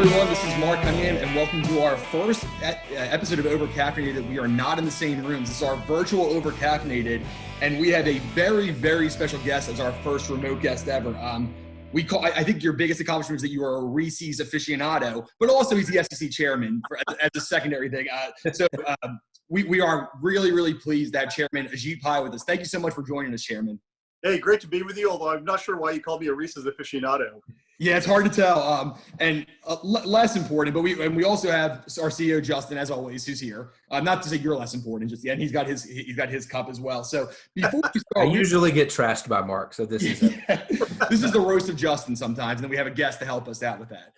everyone, this is Mark Cunningham, and welcome to our first episode of Over-Caffeinated. We are not in the same rooms. This is our virtual Over-Caffeinated, and we have a very, very special guest as our first remote guest ever. I think your biggest accomplishment is that you are a Reese's aficionado, but also he's the FCC chairman as a secondary thing. We are really, really pleased to have Chairman Ajit Pai with us. Thank you so much for joining us, Chairman. Hey, great to be with you, although I'm not sure why you called me a Reese's aficionado. Yeah, it's hard to tell. Less important, but we also have our CEO Justin, as always, who's here. Not to say you're less important, just and he's got his cup as well. So before we start, I usually get trashed by Mark, so this is this is the roast of Justin sometimes, and then we have a guest to help us out with that.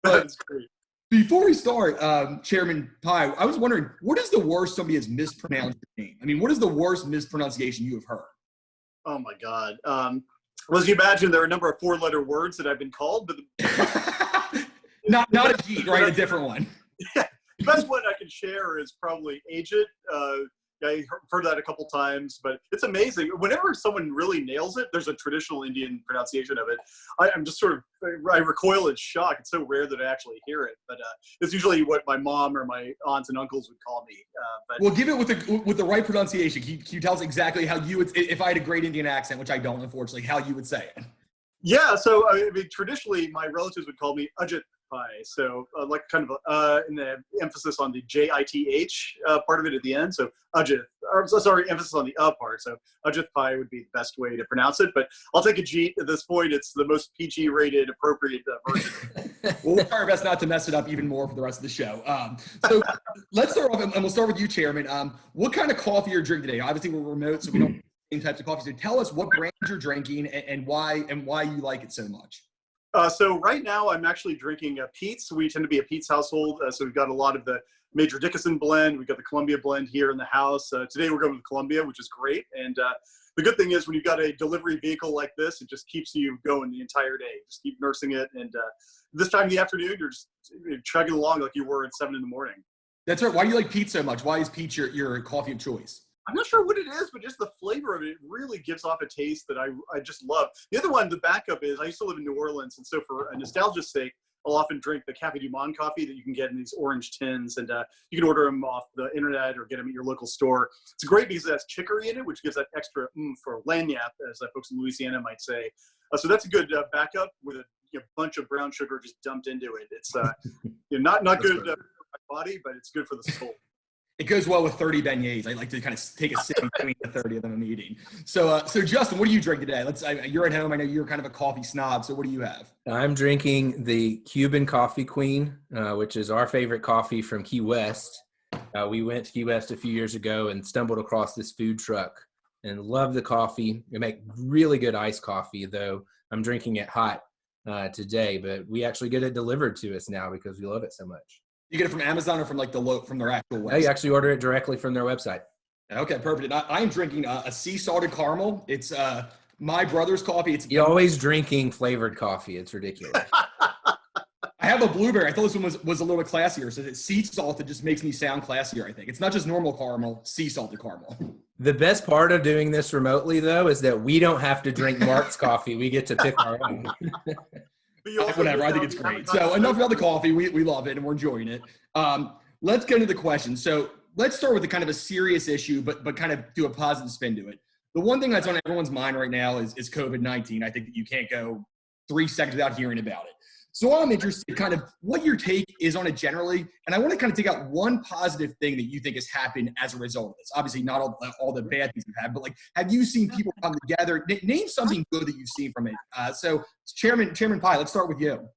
But that's great. Before we start, Chairman Pai, I was wondering, what is the worst somebody has mispronounced your name? I mean, what is the worst mispronunciation you have heard? Oh my God. Well, as you imagine, there are a number of four-letter words that I've been called, but not Ajit, right? A different one. Yeah, the best one I can share is probably Ajit. I heard that a couple times, but it's amazing. Whenever someone really nails it, there's a traditional Indian pronunciation of it. I'm just I recoil in shock. It's so rare that I actually hear it, but it's usually what my mom or my aunts and uncles would call me. Well, give it with the right pronunciation. Can you tell us exactly how you would, if I had a great Indian accent, which I don't, unfortunately, how you would say it? Yeah, so I mean, traditionally, my relatives would call me Ajit Pai. So like kind of in the emphasis on the J-I-T-H part of it at the end. So Ajit, emphasis on the part. So Ajit Pai would be the best way to pronounce it. But I'll take Ajit at this point. It's the most PG rated, appropriate version. We'll try our best not to mess it up even more for the rest of the show. So let's start off, and we'll start with you, Chairman. What kind of coffee you're drinking today? Obviously, we're remote, so we don't same types of coffee. So tell us what brand you're drinking and why you like it so much. So right now I'm actually drinking Peet's. We tend to be a Peet's household. So we've got a lot of the Major Dickinson blend. We've got the Columbia blend here in the house. Today we're going with Columbia, which is great. And the good thing is when you've got a delivery vehicle like this, it just keeps you going the entire day. Just keep nursing it. And this time in the afternoon, you're just chugging along like you were at 7 a.m. That's right. Why do you like Peet's so much? Why is Peet's your coffee of choice? I'm not sure what it is, but just the flavor of it really gives off a taste that I just love. The other one, the backup is, I used to live in New Orleans, and so for a nostalgia's sake, I'll often drink the Café du Monde coffee that you can get in these orange tins, and you can order them off the internet or get them at your local store. It's great because it has chicory in it, which gives that extra for lagniappe, as folks in Louisiana might say. So that's a good backup with a bunch of brown sugar just dumped into it. It's not good for my body, but it's good for the soul. It goes well with 30 beignets. I like to kind of take a sip between the 30 of them I'm eating. So Justin, what do you drink today? You're at home. I know you're kind of a coffee snob. So what do you have? I'm drinking the Cuban Coffee Queen, which is our favorite coffee from Key West. We went to Key West a few years ago and stumbled across this food truck and love the coffee. They make really good iced coffee, though I'm drinking it hot today, but we actually get it delivered to us now because we love it so much. You get it from Amazon or from from their actual website? I actually order it directly from their website. Okay, perfect. I am drinking a sea salted caramel. It's my brother's coffee. You're always drinking flavored coffee. It's ridiculous. I have a blueberry. I thought this one was a little bit classier. So it's sea salted just makes me sound classier, I think. It's not just normal caramel, sea salted caramel. The best part of doing this remotely, though, is that we don't have to drink Mark's coffee. We get to pick our own. Whatever. I think it's great. So enough about the coffee. We love it and we're enjoying it. Let's get into the questions. So let's start with a kind of a serious issue, but kind of do a positive spin to it. The one thing that's on everyone's mind right now is COVID-19. I think that you can't go 3 seconds without hearing about it. So I'm interested kind of what your take is on it generally. And I want to kind of take out one positive thing that you think has happened as a result of this. Obviously not all the bad things we've had, but have you seen people come together? Name something good that you've seen from it. So Chairman Pai, let's start with you.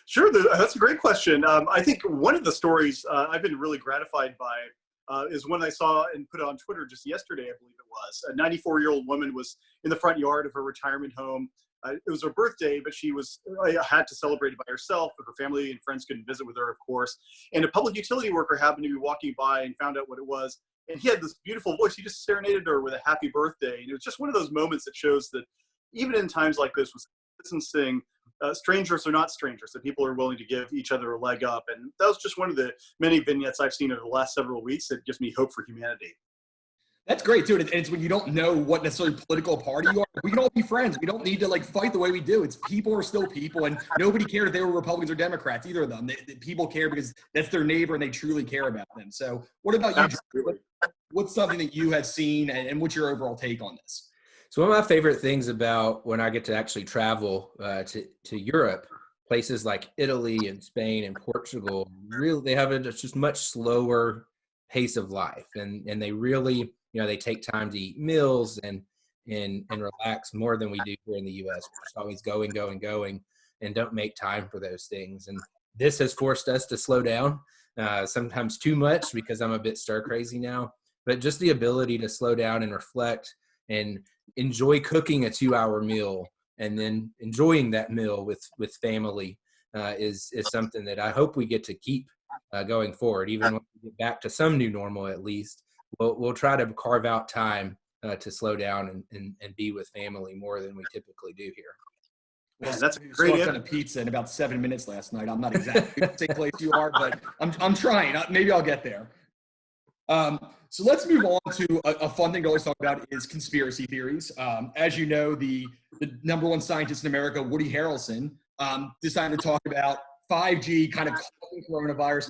Sure, that's a great question. I think one of the stories I've been really gratified by is one I saw and put on Twitter just yesterday, I believe it was. A 94-year-old woman was in the front yard of her retirement home. It was her birthday, but she had to celebrate it by herself, but her family and friends couldn't visit with her, of course. And a public utility worker happened to be walking by and found out what it was. And he had this beautiful voice. He just serenaded her with a happy birthday. And it was just one of those moments that shows that even in times like this, with distancing, strangers are not strangers, that people are willing to give each other a leg up. And that was just one of the many vignettes I've seen over the last several weeks that gives me hope for humanity. That's great too. And it's when you don't know what necessarily political party you are. We can all be friends. We don't need to like fight the way we do. It's people are still people, and nobody cared if they were Republicans or Democrats, either of them. People care because that's their neighbor and they truly care about them. So what about you? Absolutely. What's something that you have seen, and what's your overall take on this? So one of my favorite things about when I get to actually travel to Europe, places like Italy and Spain and Portugal, really they have a just much slower pace of life, and they really, they take time to eat meals and relax more than we do here in the U.S. We're just always going, and don't make time for those things. And this has forced us to slow down, sometimes too much because I'm a bit stir crazy now. But just the ability to slow down and reflect and enjoy cooking a 2-hour meal and then enjoying that meal with family is something that I hope we get to keep going forward. Even when we get back to some new normal, at least, we'll try to carve out time to slow down and be with family more than we typically do here. Well, that's great. I had a pizza in about 7 minutes last night. I'm not exactly the same place you are, but I'm trying. Maybe I'll get there. So let's move on to a fun thing to always talk about is conspiracy theories. As you know, the number one scientist in America, Woody Harrelson, decided to talk about 5G kind of causing coronavirus,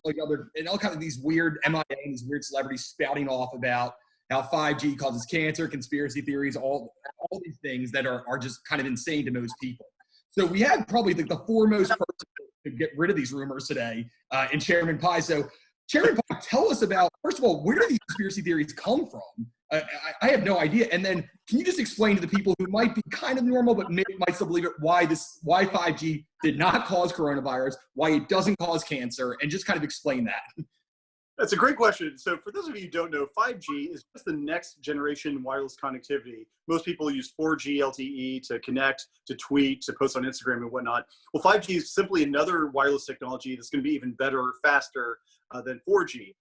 and all kinds of these weird MIA, these weird celebrities spouting off about how 5G causes cancer, conspiracy theories, all these things that are just kind of insane to most people. So we had probably the foremost person to get rid of these rumors today in Chairman Pai. So Chairman Pai, tell us about, first of all, where do these conspiracy theories come from? I have no idea. And then can you just explain to the people who might be kind of normal but might still believe it, why 5G did not cause coronavirus, why it doesn't cause cancer, and just kind of explain that. That's a great question. So for those of you who don't know, 5G is just the next generation wireless connectivity. Most people use 4G LTE to connect, to tweet, to post on Instagram and whatnot. Well, 5G is simply another wireless technology that's going to be even better, faster than 4G.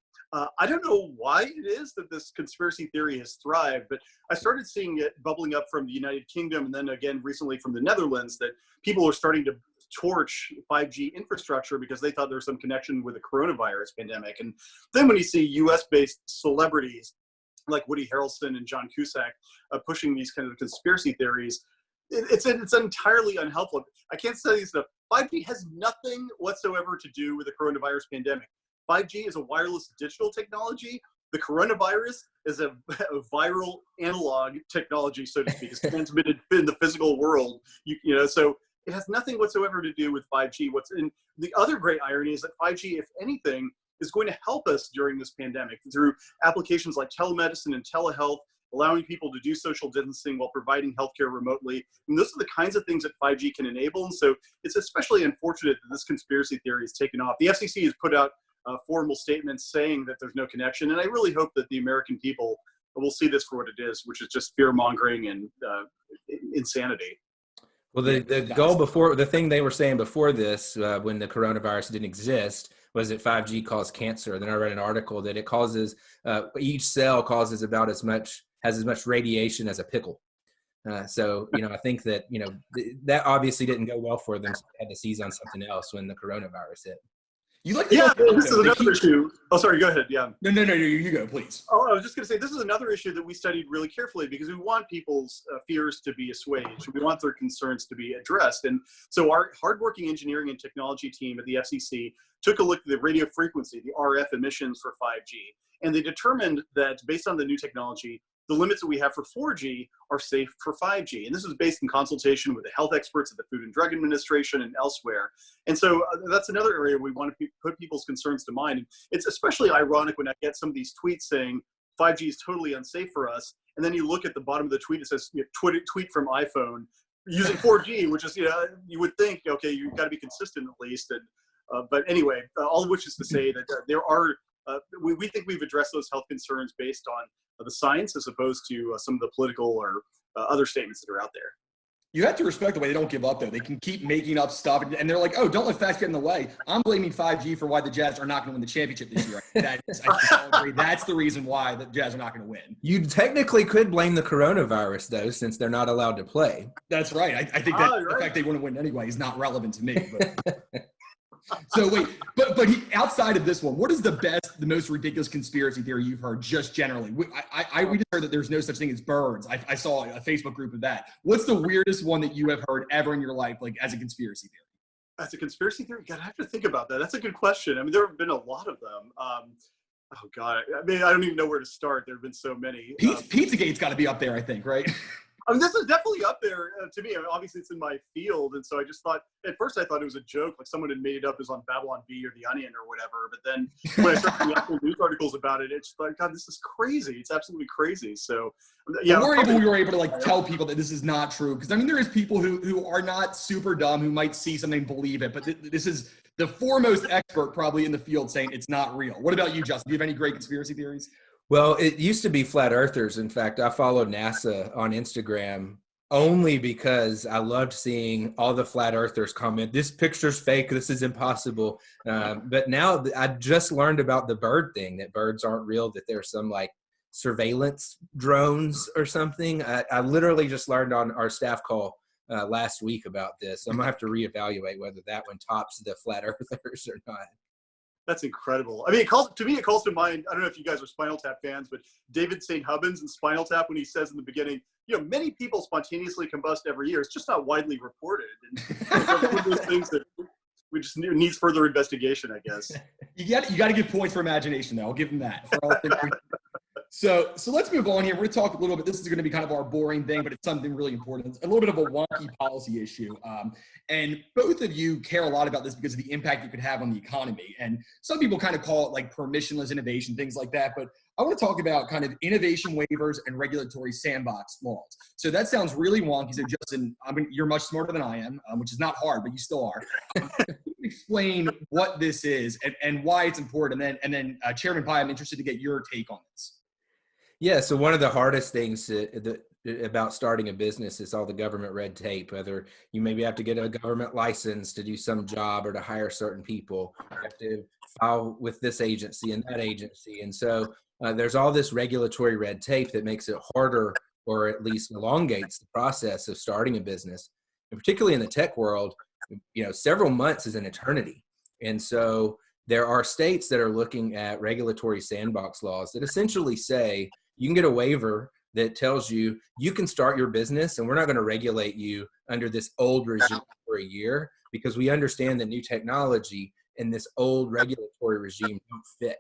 I don't know why it is that this conspiracy theory has thrived, but I started seeing it bubbling up from the United Kingdom and then again recently from the Netherlands that people are starting to torch 5G infrastructure because they thought there was some connection with the coronavirus pandemic. And then when you see US-based celebrities like Woody Harrelson and John Cusack pushing these kind of conspiracy theories, it's entirely unhelpful. I can't say this enough. 5G has nothing whatsoever to do with the coronavirus pandemic. 5G is a wireless digital technology. The coronavirus is a viral analog technology, so to speak. It's transmitted in the physical world. So it has nothing whatsoever to do with 5G. The other great irony is that 5G, if anything, is going to help us during this pandemic through applications like telemedicine and telehealth, allowing people to do social distancing while providing healthcare remotely. And those are the kinds of things that 5G can enable. And so it's especially unfortunate that this conspiracy theory has taken off. The FCC has put out formal statements saying that there's no connection. And I really hope that the American people will see this for what it is, which is just fear-mongering and insanity. Well, the goal before, the thing they were saying before this, when the coronavirus didn't exist, was that 5G caused cancer. Then I read an article that it causes, each cell causes has as much radiation as a pickle. So, I think that, that obviously didn't go well for them. So they had to seize on something else when the coronavirus hit. This is another issue. Oh, sorry, go ahead. Yeah. No, you go, please. Oh, I was just going to say, this is another issue that we studied really carefully because we want people's fears to be assuaged. We want their concerns to be addressed. And so our hardworking engineering and technology team at the FCC took a look at the radio frequency, the RF emissions for 5G. And they determined that based on the new technology, the limits that we have for 4G are safe for 5G. And this was based in consultation with the health experts at the Food and Drug Administration and elsewhere. And so that's another area we want to put people's concerns to mind. And it's especially ironic when I get some of these tweets saying 5G is totally unsafe for us. And then you look at the bottom of the tweet, it says, tweet from iPhone using 4G, which is, you would think, okay, you've got to be consistent at least. And, but anyway, all of which is to say that there are, we think we've addressed those health concerns based on the science as opposed to some of the political or other statements that are out there. You have to respect the way they don't give up, though. They can keep making up stuff, and they're like, oh, don't let facts get in the way. I'm blaming 5G for why the Jazz are not going to win the championship this year. I agree. That's the reason why the Jazz are not going to win. You technically could blame the coronavirus, though, since they're not allowed to play. That's right. I think that the fact they wouldn't win anyway is not relevant to me. But. So wait, but outside of this one, what is the most ridiculous conspiracy theory you've heard just generally? We just heard that there's no such thing as birds. I saw a Facebook group of that. What's the weirdest one that you have heard ever in your life, like as a conspiracy theory? As a conspiracy theory, God, I have to think about that. That's a good question. I mean, there have been a lot of them. Oh God, I mean, I don't even know where to start. There have been so many. Pizzagate's got to be up there, I think, right? I mean, this is definitely up there to me. I mean, obviously, it's in my field, and so I just thought at first I thought it was a joke, like someone had made it up as on Babylon Bee or The Onion or whatever. But then when I started reading actual news articles about it, it's like, God, this is crazy. It's absolutely crazy. So yeah, we were able to like tell people that this is not true, because I mean, there is people who are not super dumb who might see something and believe it, but this is the foremost expert probably in the field saying it's not real. What about you, Justin? Do you have any great conspiracy theories? Well, it used to be flat earthers. In fact, I followed NASA on Instagram only because I loved seeing all the flat earthers comment, this picture's fake, this is impossible. But now I just learned about the bird thing, that birds aren't real, that there's some like surveillance drones or something. I literally just learned on our staff call last week about this. I'm gonna have to reevaluate whether that one tops the flat earthers or not. That's incredible. I mean, it calls to mind, I don't know if you guys are Spinal Tap fans, but David St. Hubbins in Spinal Tap, when he says in the beginning, you know, many people spontaneously combust every year. It's just not widely reported. And it's one of those things that we just needs further investigation, I guess. You got to give points for imagination, though. I'll give them that. So let's move on here. We're going to talk a little bit. This is going to be kind of our boring thing, but it's something really important. It's a little bit of a wonky policy issue. And both of you care a lot about this because of the impact it could have on the economy. And some people kind of call it like permissionless innovation, things like that. But I want to talk about kind of innovation waivers and regulatory sandbox laws. So that sounds really wonky. So Justin, I mean, you're much smarter than I am, which is not hard, but you still are. Explain what this is and why it's important. And then Chairman Pai, I'm interested to get your take on this. Yeah, so one of the hardest things about starting a business is all the government red tape, whether you maybe have to get a government license to do some job or to hire certain people. You have to file with this agency and that agency. And so there's all this regulatory red tape that makes it harder, or at least elongates the process of starting a business. And particularly in the tech world, you know, several months is an eternity. And so there are states that are looking at regulatory sandbox laws that essentially say you can get a waiver that tells you you can start your business and we're not going to regulate you under this old regime for a year, because we understand that new technology and this old regulatory regime don't fit.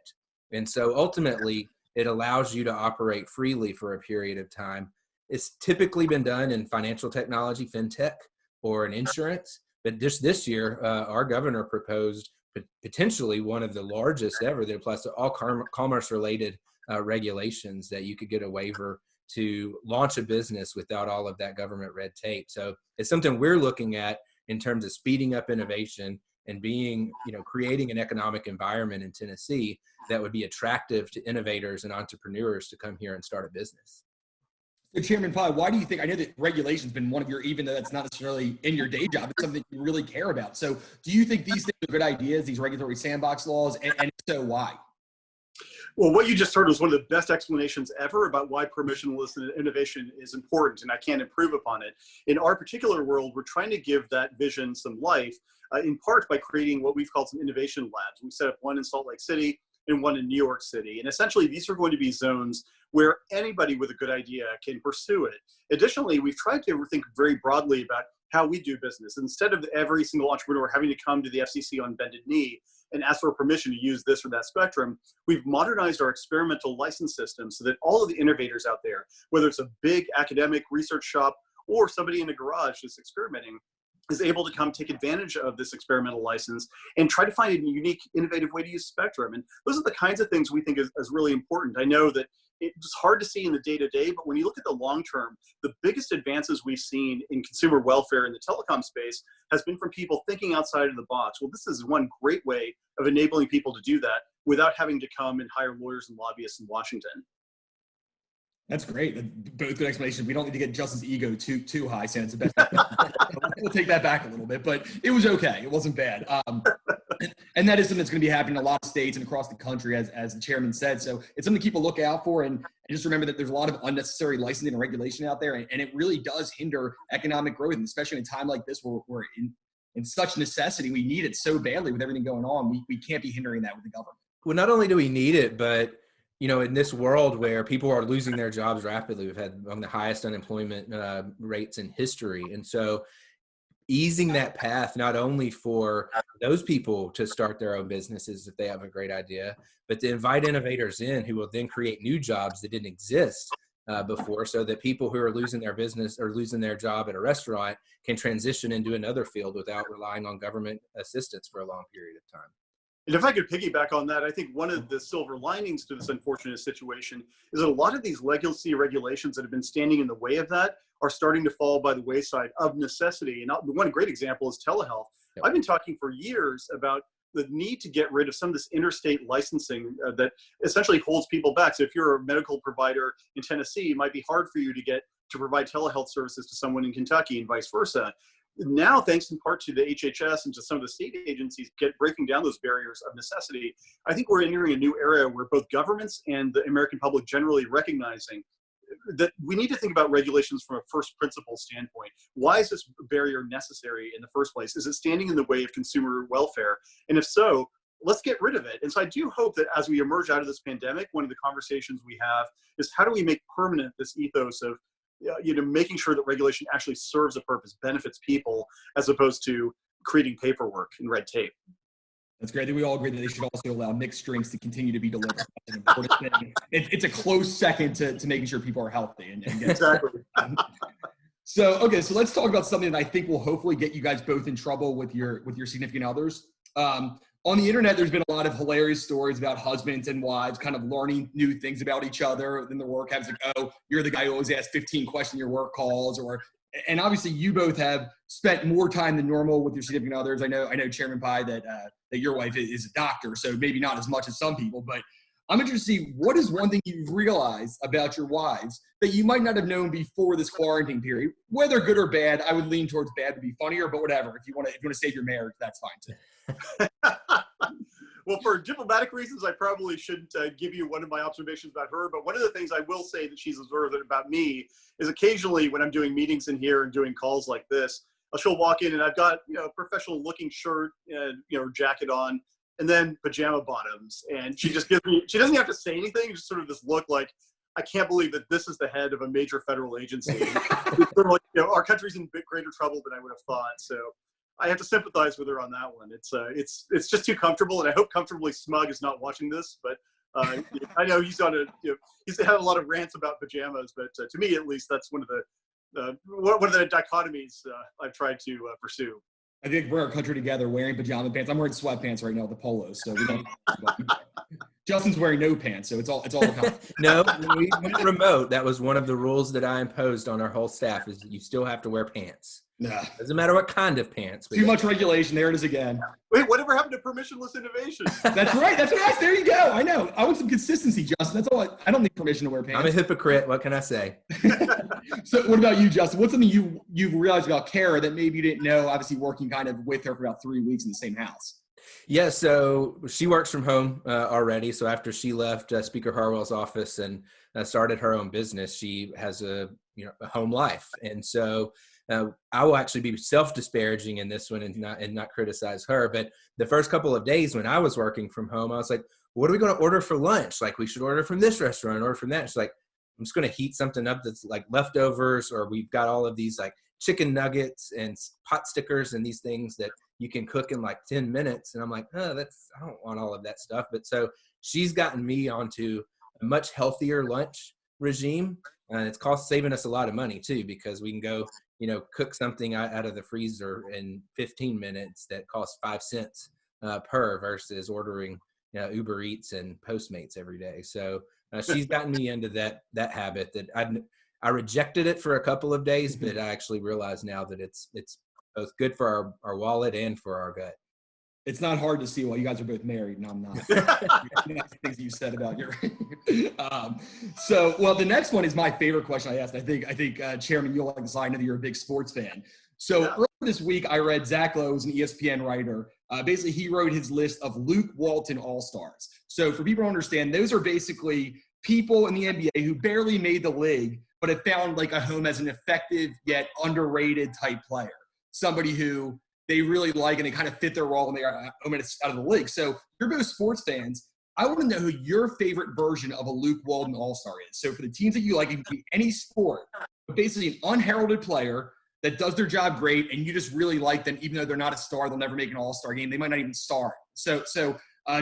And so ultimately, it allows you to operate freely for a period of time. It's typically been done in financial technology, fintech, or in insurance. But just this year, our governor proposed potentially one of the largest ever that applies to all commerce-related regulations, that you could get a waiver to launch a business without all of that government red tape. So it's something we're looking at in terms of speeding up innovation and being, you know, creating an economic environment in Tennessee that would be attractive to innovators and entrepreneurs to come here and start a business. So Chairman Pai, why do you think, I know that regulation's been one of your, even though that's not necessarily in your day job, it's something you really care about. So do you think these things are good ideas, these regulatory sandbox laws, and if so, why? Well, what you just heard was one of the best explanations ever about why permissionless innovation is important, and I can't improve upon it. In our particular world, we're trying to give that vision some life, in part by creating what we've called some innovation labs. We set up one in Salt Lake City and one in New York City. And essentially, these are going to be zones where anybody with a good idea can pursue it. Additionally, we've tried to think very broadly about how we do business. Instead of every single entrepreneur having to come to the FCC on bended knee and ask for permission to use this or that spectrum, we've modernized our experimental license system so that all of the innovators out there, whether it's a big academic research shop or somebody in a garage just experimenting, is able to come take advantage of this experimental license and try to find a unique, innovative way to use spectrum. And those are the kinds of things we think is really important. I know that it's hard to see in the day-to-day, but when you look at the long term, the biggest advances we've seen in consumer welfare in the telecom space has been from people thinking outside of the box. Well, this is one great way of enabling people to do that without having to come and hire lawyers and lobbyists in Washington. That's great. Both good explanations. We don't need to get Justin's ego too high, saying it's the best. We'll take that back a little bit, but it was okay. It wasn't bad. And that is something that's going to be happening in a lot of states and across the country, as the chairman said. So it's something to keep a lookout for. And just remember that there's a lot of unnecessary licensing and regulation out there, and it really does hinder economic growth, and especially in a time like this where and such necessity. We need it so badly with everything going on. We can't be hindering that with the government. Well, not only do we need it, but in this world where people are losing their jobs rapidly, we've had one of the highest unemployment rates in history. And so easing that path, not only for those people to start their own businesses if they have a great idea, but to invite innovators in who will then create new jobs that didn't exist before, so that people who are losing their business or losing their job at a restaurant can transition into another field without relying on government assistance for a long period of time. And if I could piggyback on that, I think one of the silver linings to this unfortunate situation is that a lot of these legacy regulations that have been standing in the way of that are starting to fall by the wayside of necessity. And one great example is telehealth. Yep. I've been talking for years about the need to get rid of some of this interstate licensing that essentially holds people back. So if you're a medical provider in Tennessee, it might be hard for you to provide telehealth services to someone in Kentucky and vice versa. Now, thanks in part to the HHS and to some of the state agencies breaking down those barriers of necessity, I think we're entering a new era where both governments and the American public generally recognizing that we need to think about regulations from a first principle standpoint. Why is this barrier necessary in the first place? Is it standing in the way of consumer welfare? And if so, let's get rid of it. And so I do hope that as we emerge out of this pandemic, one of the conversations we have is how do we make permanent this ethos of making sure that regulation actually serves a purpose, benefits people, as opposed to creating paperwork and red tape. That's great. I think we all agree that they should also allow mixed drinks to continue to be delivered. That's an important thing. It's a close second to making sure people are healthy. And get exactly. So let's talk about something that I think will hopefully get you guys both in trouble with your significant others. On the internet, there's been a lot of hilarious stories about husbands and wives kind of learning new things about each other. Then the work has like, oh, you're the guy who always asks 15 questions in your work calls, and obviously you both have spent more time than normal with your significant others. I know, Chairman Pye, that your wife is a doctor, so maybe not as much as some people, but I'm interested to see what is one thing you've realized about your wives that you might not have known before this quarantine period, whether good or bad. I would lean towards bad would be funnier, but whatever. If you want to save your marriage, that's fine too. Well, for diplomatic reasons, I probably shouldn't give you one of my observations about her. But one of the things I will say that she's observed about me is occasionally when I'm doing meetings in here and doing calls like this, she'll walk in and I've got a professional looking shirt and jacket on, and then pajama bottoms, and she just gives me. She doesn't have to say anything; just sort of this look like, I can't believe that this is the head of a major federal agency. It's sort of like, our country's in a bit greater trouble than I would have thought. So I have to sympathize with her on that one. It's just too comfortable, and I hope Comfortably Smug is not watching this. But I know he's he's had a lot of rants about pajamas, but to me at least, that's one of the dichotomies I've tried to pursue. I think we're a country together wearing pajama pants. I'm wearing sweatpants right now, the polos. So we don't. Justin's wearing no pants, so it's all. No, when we went remote, that was one of the rules that I imposed on our whole staff: is that you still have to wear pants. Nah. Doesn't matter what kind of pants. Too much regulation. There it is again. Wait, whatever happened to permissionless innovation? That's right. That's right. There you go. I know. I want some consistency, Justin. That's all. I don't need permission to wear pants. I'm a hypocrite. What can I say? So what about you, Justin? What's something you've realized about Kara that maybe you didn't know, obviously working kind of with her for about 3 weeks in the same house? Yeah, so she works from home already. So after she left Speaker Harwell's office and started her own business, she has a home life. And so I will actually be self-disparaging in this one and not criticize her. But the first couple of days when I was working from home, I was like, what are we going to order for lunch? Like, we should order from this restaurant, order from that. She's like, I'm just going to heat something up that's like leftovers, or we've got all of these like chicken nuggets and pot stickers and these things that you can cook in like 10 minutes. And I'm like, I don't want all of that stuff. But so she's gotten me onto a much healthier lunch regime. And it's saving us a lot of money too, because we can go, cook something out of the freezer in 15 minutes that costs 5 cents per versus ordering Uber Eats and Postmates every day. So she's gotten me into that habit that I rejected it for a couple of days, but I actually realize now that it's both good for our wallet and for our gut. It's not hard to see. Well, you guys are both married, and I'm not. Things you said about your. Well, the next one is my favorite question I asked. I think Chairman, you'll like this. I know that you're a big sports fan. So earlier this week, I read Zach Lowe, who's an ESPN writer. Basically, he wrote his list of Luke Walton All-Stars. So for people to understand, those are basically people in the NBA who barely made the league, but have found like a home as an effective yet underrated type player. Somebody who they really like and they kind of fit their role when they are out of the league. So you're both sports fans. I want to know who your favorite version of a Luke Walton All-Star is. So for the teams that you like, it can be any sport, but basically an unheralded player that does their job great, and you just really like them, even though they're not a star, they'll never make an All-Star game. They might not even start. So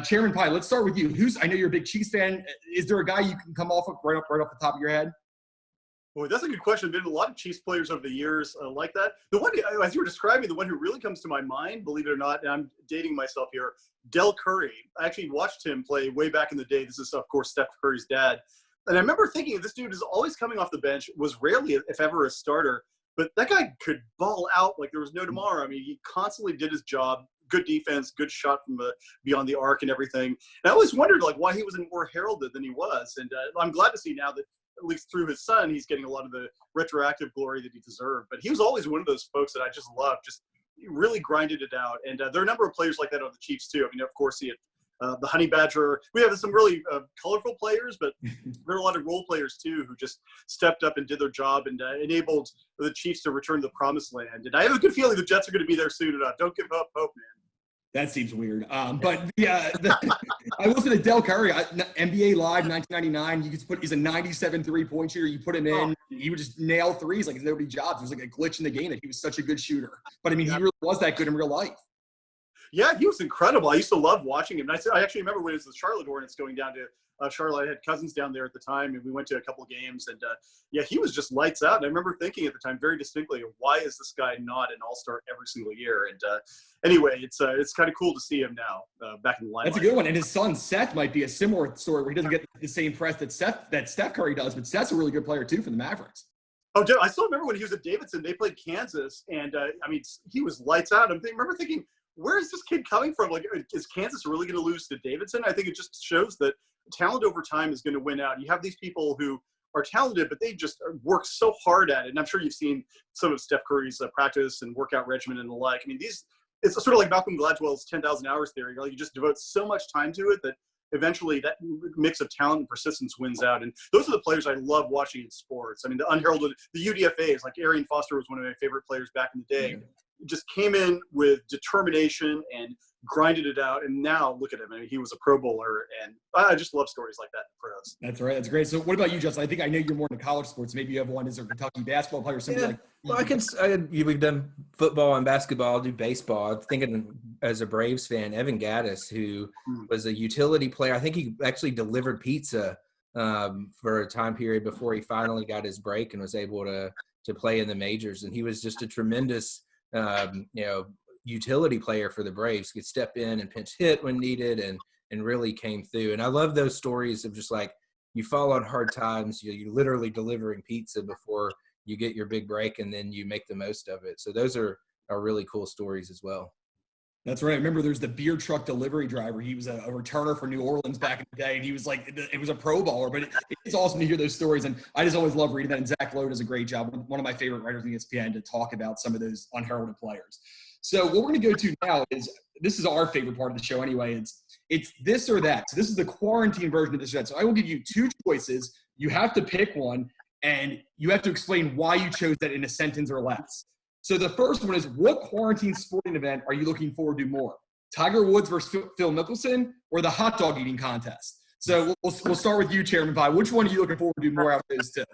Chairman Pye, let's start with you. I know you're a big Chiefs fan. Is there a guy you can come off of right off the top of your head? Boy, that's a good question. There's been a lot of Chiefs players over the years like that. The one, as you were describing, the one who really comes to my mind, believe it or not, and I'm dating myself here, Del Curry. I actually watched him play way back in the day. This is, of course, Steph Curry's dad. And I remember thinking this dude is always coming off the bench, was rarely, if ever, a starter. But that guy could ball out like there was no tomorrow. I mean, he constantly did his job. Good defense, good shot from beyond the arc and everything. And I always wondered why he wasn't more heralded than he was. And I'm glad to see now that, at least through his son, he's getting a lot of the retroactive glory that he deserved. But he was always one of those folks that I just loved. Just really grinded it out. And there are a number of players like that on the Chiefs too. I mean, of course, he had the Honey Badger. We have some really colorful players, but there are a lot of role players too who just stepped up and did their job and enabled the Chiefs to return to the promised land. And I have a good feeling the Jets are going to be there soon enough. Don't give up hope, man. That seems weird. But yeah, I will say that Del Curry, NBA Live 1999, he's a 97 3-point shooter. You put him in, he would just nail threes like nobody jobs. It was like a glitch in the game that he was such a good shooter. But I mean, he really was that good in real life. Yeah, he was incredible. I used to love watching him. And I actually remember when it was the Charlotte Hornets going down to Charlotte. I had cousins down there at the time, and we went to a couple of games. And, he was just lights out. And I remember thinking at the time very distinctly, why is this guy not an all-star every single year? And anyway, it's kind of cool to see him now back in the limelight. That's a good one. And his son, Seth, might be a similar story where he doesn't get the same press that Steph Curry does, but Seth's a really good player, too, for the Mavericks. Oh, dude, I still remember when he was at Davidson. They played Kansas, and, he was lights out. I remember thinking, where is this kid coming from? Like, is Kansas really going to lose to Davidson? I think it just shows that talent over time is going to win out. You have these people who are talented, but they just work so hard at it. And I'm sure you've seen some of Steph Curry's practice and workout regimen and the like. I mean, it's sort of like Malcolm Gladwell's 10,000 hours theory. You just devote so much time to it that eventually that mix of talent and persistence wins out. And those are the players I love watching in sports. I mean, the unheralded, the UDFAs, like Arian Foster was one of my favorite players back in the day. Yeah. Just came in with determination and grinded it out. And now look at him. I mean, he was a Pro Bowler, and I just love stories like that in pros. That's right. That's great. So what about you, Justin? I know you're more into college sports. Maybe you have one as a Kentucky basketball player or something like that. Well, we've done football and basketball. I'll do baseball. I'm thinking as a Braves fan, Evan Gattis, who was a utility player. I think he actually delivered pizza for a time period before he finally got his break and was able to play in the majors. And he was just a tremendous utility player for the Braves. Could step in and pinch hit when needed and really came through. And I love those stories of just like you fall on hard times, you're literally delivering pizza before you get your big break, and then you make the most of it. So those are really cool stories as well. That's right. I remember there's the beer truck delivery driver. He was a returner for New Orleans back in the day, and he was like, it was a Pro Bowler, but it's awesome to hear those stories. And I just always love reading that. And Zach Lowe does a great job. One of my favorite writers on ESPN to talk about some of those unheralded players. So what we're going to go to now is, this is our favorite part of the show anyway. It's this or that. So this is the quarantine version of this or that. So I will give you two choices. You have to pick one, and you have to explain why you chose that in a sentence or less. So the first one is, what quarantine sporting event are you looking forward to more? Tiger Woods versus Phil Mickelson, or the hot dog eating contest? So we'll start with you, Chairman Pye. Which one are you looking forward to more out of those two?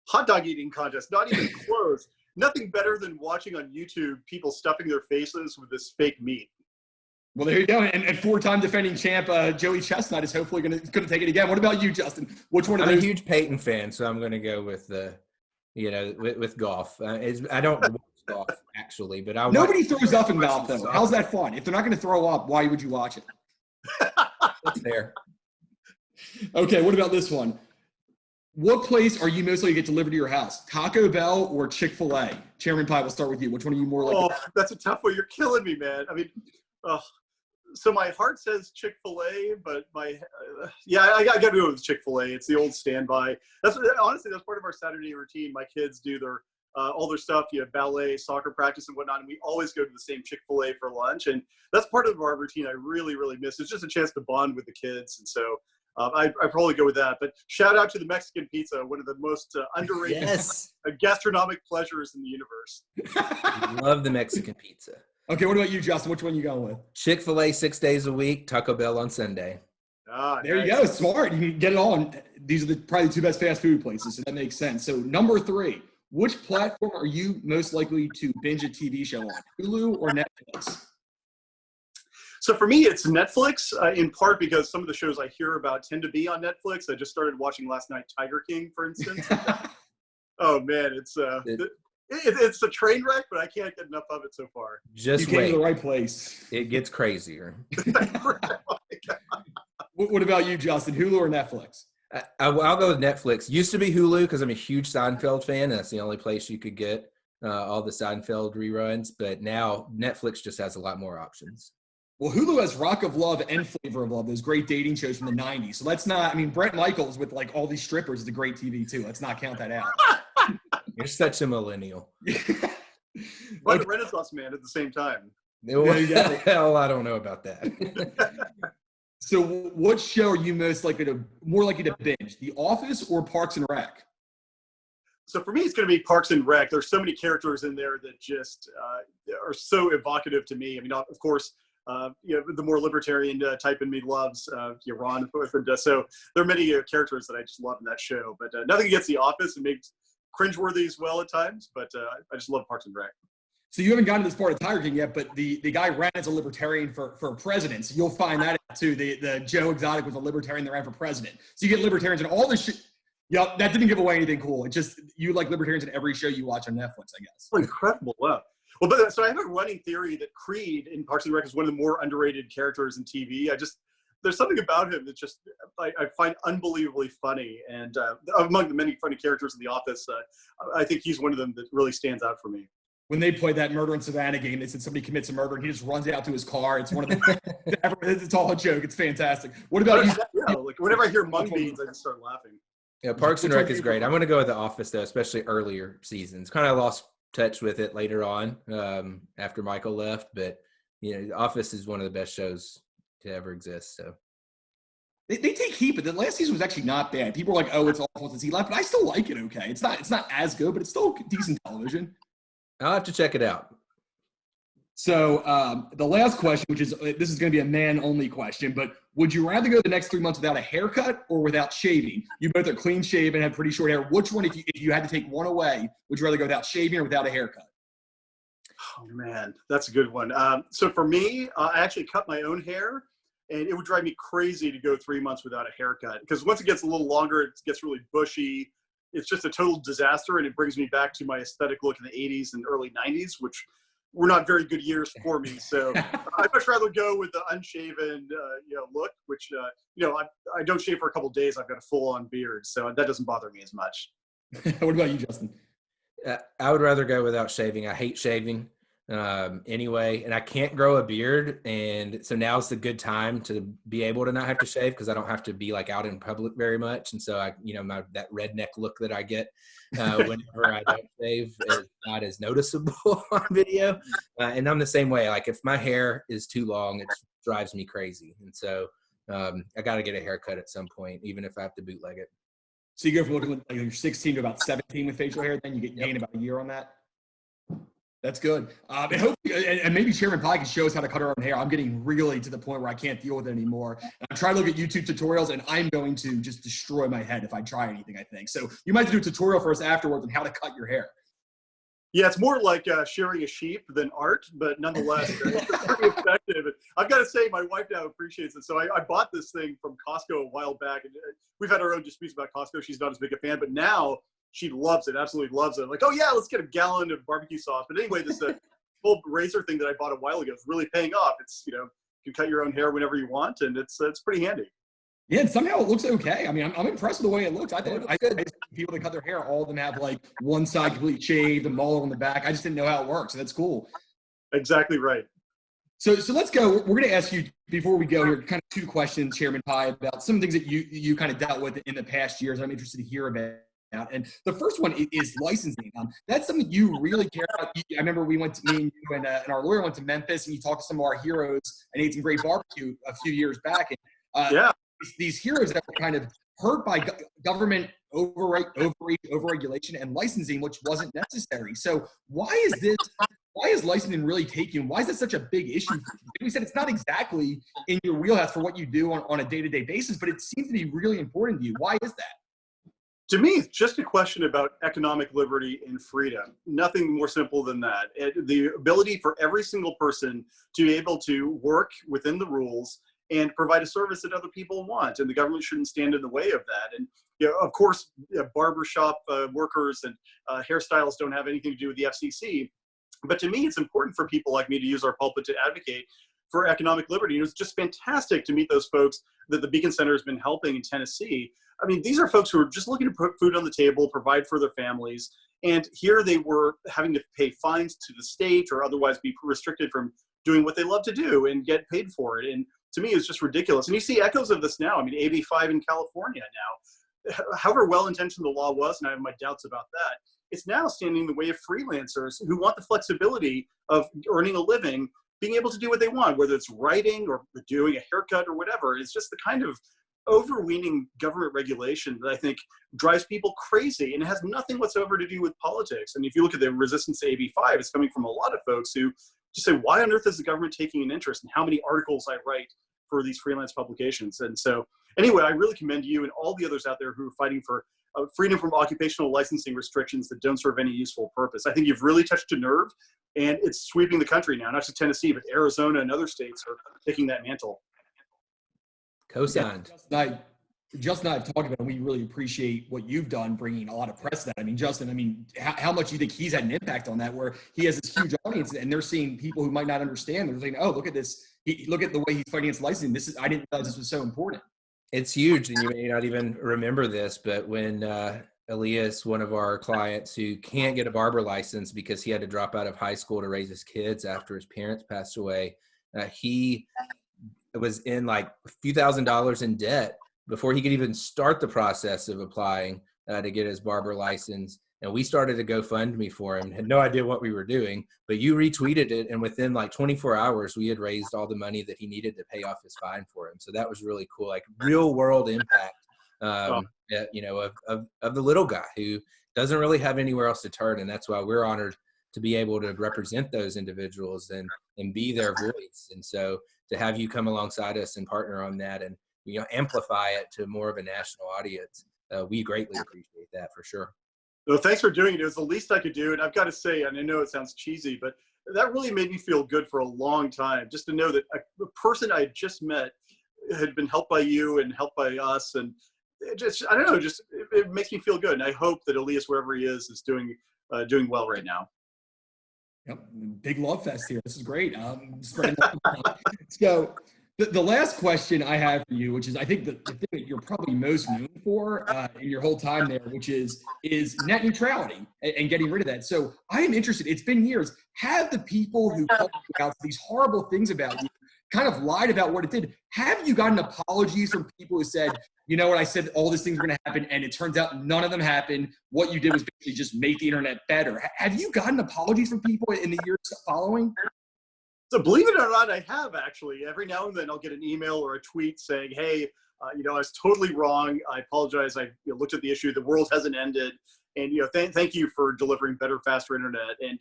Hot dog eating contest, not even close. Nothing better than watching on YouTube people stuffing their faces with this fake meat. Well, there you go. And four-time defending champ Joey Chestnut is hopefully going to take it again. What about you, Justin? Which one of those? I'm a huge Peyton fan, so I'm going to go with with golf. I don't watch golf actually, but nobody throws up in golf though. How's that fun? If they're not going to throw up, why would you watch it? That's fair. Okay, what about this one? What place are you most likely to get delivered to your house? Taco Bell or Chick-fil-A? Chairman Pye, we'll start with you. Which one are you more likely? Oh, that's a tough one. You're killing me, man. I mean, so my heart says Chick-fil-A, but I got to go with Chick-fil-A. It's the old standby. Honestly, that's part of our Saturday routine. My kids do their all their stuff, ballet, soccer practice, and whatnot, and we always go to the same Chick-fil-A for lunch, and that's part of our routine I really, really miss. It's just a chance to bond with the kids, and so I'd probably go with that. But shout out to the Mexican pizza, one of the most underrated gastronomic pleasures in the universe. Love the Mexican pizza. Okay, what about you, Justin? Which one you going with? Chick-fil-A 6 days a week, Taco Bell on Sunday. There you go. Smart. You can get it all. These are probably the two best fast food places, so that makes sense. So number 3, which platform are you most likely to binge a TV show on, Hulu or Netflix? So for me, it's Netflix, in part because some of the shows I hear about tend to be on Netflix. I just started watching last night Tiger King, for instance. Oh, man, it's a train wreck, but I can't get enough of it so far. Just you came wait. to the right place. It gets crazier. What about you, Justin? Hulu or Netflix? I'll go with Netflix. Used to be Hulu because I'm a huge Seinfeld fan. That's the only place you could get all the Seinfeld reruns. But now Netflix just has a lot more options. Well, Hulu has Rock of Love and Flavor of Love, those great dating shows from the 90s. So let's not, Brett Michaels with like all these strippers is a great TV too. Let's not count that out. You're such a millennial. But a Renaissance man at the same time. Hell, I don't know about that. So what show are you more likely to binge, The Office or Parks and Rec? So for me, it's going to be Parks and Rec. There's so many characters in there that just are so evocative to me. Of course, the more libertarian type in me loves Ron, of course. So there are many characters that I just love in that show. But nothing against The Office. It makes cringeworthy as well at times. But I just love Parks and Rec. So you haven't gotten to this part of Tiger King yet, but the guy ran as a libertarian for president. So you'll find that out too. The Joe Exotic was a libertarian that ran for president. So you get libertarians and all this shit. Yep, that didn't give away anything cool. It just, you like libertarians in every show you watch on Netflix, I guess. Oh, incredible. Wow. Well, so I have a running theory that Creed in Parks and Rec is one of the more underrated characters in TV. There's something about him that just I find unbelievably funny. And among the many funny characters in The Office, I think he's one of them that really stands out for me. When they played that Murder in Savannah game, they said somebody commits a murder and he just runs out to his car. It's one of the it's all a joke. It's fantastic. What about you? Like whenever I hear mung beans, I just start laughing. Yeah, Parks and Rec is great. I'm going to go with The Office though, especially earlier seasons. Kind of lost touch with it later on after Michael left, but The Office is one of the best shows to ever exist. So they take heat, but the last season was actually not bad. People were like, "Oh, it's awful since he left," but I still like it. Okay, it's not as good, but it's still decent television. I'll have to check it out. So the last question, this is going to be a man-only question, but would you rather go the next 3 months without a haircut or without shaving? You both are clean shaven, have pretty short hair. Which one, if you had to take one away, would you rather go without shaving or without a haircut? Oh, man, that's a good one. So for me, I actually cut my own hair, and it would drive me crazy to go 3 months without a haircut because once it gets a little longer, it gets really bushy. It's just a total disaster, and it brings me back to my aesthetic look in the 80s and early 90s, which were not very good years for me. So I'd much rather go with the unshaven look, which, I don't shave for a couple of days. I've got a full-on beard, so that doesn't bother me as much. What about you, Justin? I would rather go without shaving. I hate shaving anyway, and I can't grow a beard. And so now's the good time to be able to not have to shave because I don't have to be like out in public very much. And so that redneck look that I get whenever I don't shave is not as noticeable on video. And I'm the same way. Like if my hair is too long, it drives me crazy. And so I got to get a haircut at some point, even if I have to bootleg it. So you go from looking like you're 16 to about 17 with facial hair, then you gain about a year on that? That's good. And maybe Chairman Pye can show us how to cut our own hair. I'm getting really to the point where I can't deal with it anymore. I'm trying to look at YouTube tutorials, and I'm going to just destroy my head if I try anything, I think. So you might have to do a tutorial for us afterwards on how to cut your hair. Yeah, it's more like shearing a sheep than art, but nonetheless, it's pretty effective. I've got to say, my wife now appreciates it. So I bought this thing from Costco a while back, and we've had our own disputes about Costco. She's not as big a fan, but now she loves it, absolutely loves it. I'm like, oh yeah, let's get a gallon of barbecue sauce. But anyway, this full razor thing that I bought a while ago is really paying off. It's, you can cut your own hair whenever you want, and it's pretty handy. Yeah, and somehow it looks okay. I'm impressed with the way it looks. I think people that cut their hair, all of them have like one side completely shaved, a mole on the back. I just didn't know how it works. So that's cool. Exactly right. So let's go. We're going to ask you, before we go here, kind of 2 questions, Chairman Pye, about some things that you kind of dealt with in the past years. I'm interested to hear about. And the first one is licensing. That's something you really care about. I remember me and you and our lawyer went to Memphis, and you talked to some of our heroes and ate some great barbecue a few years back. And, these heroes that were kind of hurt by government overregulation and licensing, which wasn't necessary. So why is this why is licensing really taking? Why is that such a big issue? We said it's not exactly in your wheelhouse for what you do on a day-to-day basis, but it seems to be really important to you. Why is that? To me, it's just a question about economic liberty and freedom. Nothing more simple than that. The ability for every single person to be able to work within the rules and provide a service that other people want, and the government shouldn't stand in the way of that. And of course, barbershop workers and hairstylists don't have anything to do with the FCC. But to me, it's important for people like me to use our pulpit to advocate for economic liberty. And it's just fantastic to meet those folks that the Beacon Center has been helping in Tennessee. I mean, these are folks who are just looking to put food on the table, provide for their families. And here they were having to pay fines to the state or otherwise be restricted from doing what they love to do and get paid for it. And to me, it's just ridiculous. And you see echoes of this now. I mean, AB 5 in California now, however well-intentioned the law was, and I have my doubts about that, it's now standing in the way of freelancers who want the flexibility of earning a living, being able to do what they want, whether it's writing or doing a haircut or whatever. It's just the kind of overweening government regulation that I think drives people crazy, and it has nothing whatsoever to do with politics. And if you look at the resistance to AB 5, it's coming from a lot of folks who just say, why on earth is the government taking an interest in how many articles I write for these freelance publications? And so anyway, I really commend you and all the others out there who are fighting for freedom from occupational licensing restrictions that don't serve any useful purpose. I think you've really touched a nerve, and it's sweeping the country now, not just Tennessee, but Arizona and other states are taking that mantle. Co-signed. Yeah, Justin and I have talked about it, and we really appreciate what you've done bringing a lot of press to that. I mean, Justin, how much do you think he's had an impact on that, where he has this huge audience and they're seeing people who might not understand. They're saying, oh, look at this. Look at the way he's fighting against licensing. I didn't realize this was so important. It's huge, and you may not even remember this, but when Elias, one of our clients who can't get a barber license because he had to drop out of high school to raise his kids after his parents passed away, he was in like a few $1,000s in debt before he could even start the process of applying to get his barber license. And we started a GoFundMe for him. Had no idea what we were doing, but you retweeted it, and within like 24 hours, we had raised all the money that he needed to pay off his fine for him. So that was really cool, like real world impact, of the little guy who doesn't really have anywhere else to turn. And that's why we're honored to be able to represent those individuals and be their voice. And so to have you come alongside us and partner on that and, amplify it to more of a national audience, we greatly appreciate that for sure. Well, thanks for doing it. It was the least I could do. And I've got to say, and I know it sounds cheesy, but that really made me feel good for a long time, just to know that a person I had just met had been helped by you and helped by us. And it just, I don't know, just it makes me feel good. And I hope that Elias, wherever he is doing well right now. Yep. Big love fest here. This is great. So the last question I have for you, which is I think the thing that you're probably most known for in your whole time there, which is net neutrality and getting rid of that. So I am interested. It's been years. Have the people who talk about these horrible things about you kind of lied about what it did? Have you gotten apologies from people who said, you know what, I said all these things were going to happen, and it turns out none of them happened. What you did was basically just make the internet better. Have you gotten apologies from people in the years following? So believe it or not, I have actually. Every now and then I'll get an email or a tweet saying, hey, I was totally wrong. I apologize. I looked at the issue. The world hasn't ended. And, thank you for delivering better, faster internet. And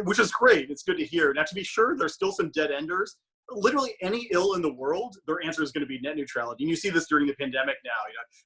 which is great. It's good to hear. Now, to be sure, there's still some dead enders. Literally any ill in the world, their answer is going to be net neutrality. And you see this during the pandemic now.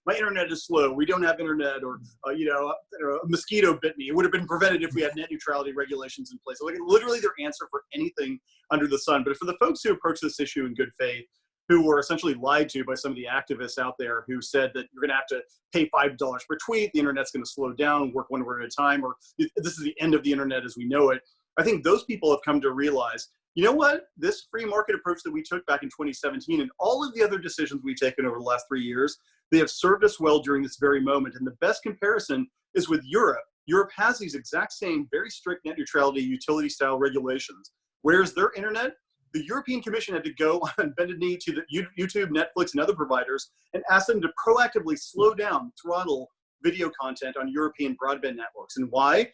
My internet is slow. We don't have internet, or a mosquito bit me. It would have been prevented if we had net neutrality regulations in place. So, literally their answer for anything under the sun. But for the folks who approach this issue in good faith, who were essentially lied to by some of the activists out there who said that you're going to have to pay $5 per tweet, the internet's going to slow down, work one word at a time, or this is the end of the internet as we know it. I think those people have come to realize, you know what? This free market approach that we took back in 2017 and all of the other decisions we've taken over the last 3 years, they have served us well during this very moment. And the best comparison is with Europe. Europe has these exact same very strict net neutrality utility style regulations. Where's their internet? The European Commission had to go on bended knee to the YouTube, Netflix, and other providers and ask them to proactively slow down, throttle video content on European broadband networks. And why?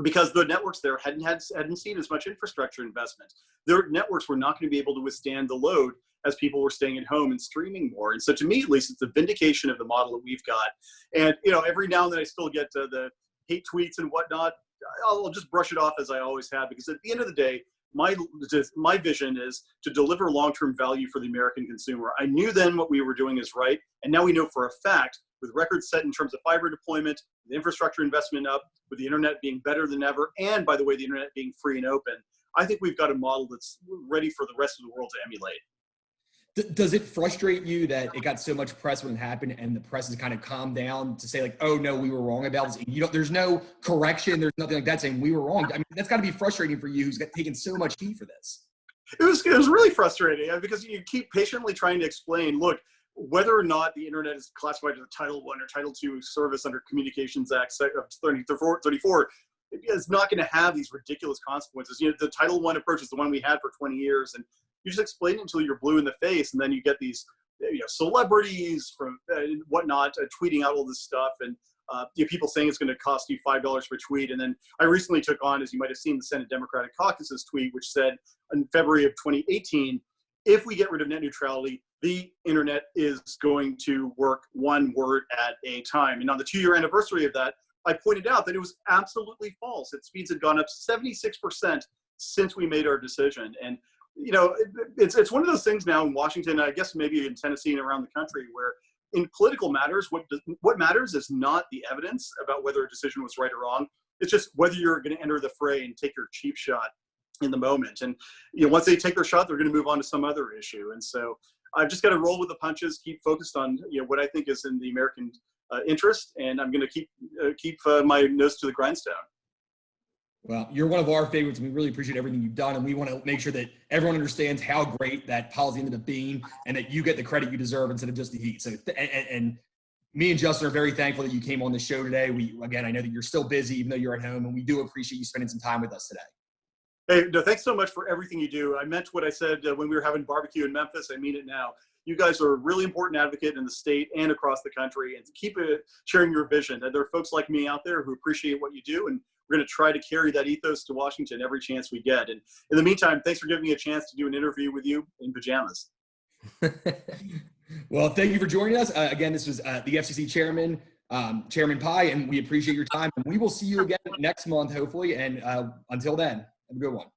Because the networks there hadn't seen as much infrastructure investment. Their networks were not going to be able to withstand the load as people were staying at home and streaming more. And so to me, at least, it's a vindication of the model that we've got. And, every now and then I still get the hate tweets and whatnot. I'll just brush it off as I always have, because at the end of the day, my vision is to deliver long-term value for the American consumer. I knew then what we were doing is right, and now we know for a fact, with records set in terms of fiber deployment, the infrastructure investment up, with the internet being better than ever, and by the way, the internet being free and open, I think we've got a model that's ready for the rest of the world to emulate. Does it frustrate you that it got so much press when it happened, and the press has kind of calmed down to say like, oh no, we were wrong about this? There's no correction. There's nothing like that saying we were wrong. I mean, that's got to be frustrating for you, who's taken so much heat for this. It was really frustrating because you keep patiently trying to explain, look, whether or not the internet is classified as a Title I or Title II service under Communications Act of 34, it's not going to have these ridiculous consequences. The Title I approach is the one we had for 20 years, and you just explain it until you're blue in the face, and then you get these celebrities from whatnot tweeting out all this stuff, and people saying it's going to cost you $5 per tweet. And then I recently took on, as you might have seen, the Senate Democratic Caucus's tweet, which said in February of 2018, if we get rid of net neutrality, the internet is going to work one word at a time. And on the 2-year anniversary of that, I pointed out that it was absolutely false. Its speeds had gone up 76% since we made our decision. And it's one of those things now in Washington, I guess maybe in Tennessee and around the country, where in political matters, what matters is not the evidence about whether a decision was right or wrong. It's just whether you're going to enter the fray and take your cheap shot in the moment. And once they take their shot, they're going to move on to some other issue. And so I've just got to roll with the punches, keep focused on what I think is in the American interest, and I'm going to keep my nose to the grindstone. Well, you're one of our favorites, and we really appreciate everything you've done, and we want to make sure that everyone understands how great that policy ended up being, and that you get the credit you deserve instead of just the heat. So, and me and Justin are very thankful that you came on the show today. Again, I know that you're still busy, even though you're at home, and we do appreciate you spending some time with us today. Hey, no, thanks so much for everything you do. I meant what I said when we were having barbecue in Memphis. I mean it now. You guys are a really important advocate in the state and across the country, and to keep sharing your vision. There are folks like me out there who appreciate what you do, and we're going to try to carry that ethos to Washington every chance we get. And in the meantime, thanks for giving me a chance to do an interview with you in pajamas. Well, thank you for joining us. Again, this was the FCC chairman, Chairman Pai, and we appreciate your time. And we will see you again next month, hopefully. And until then, have a good one.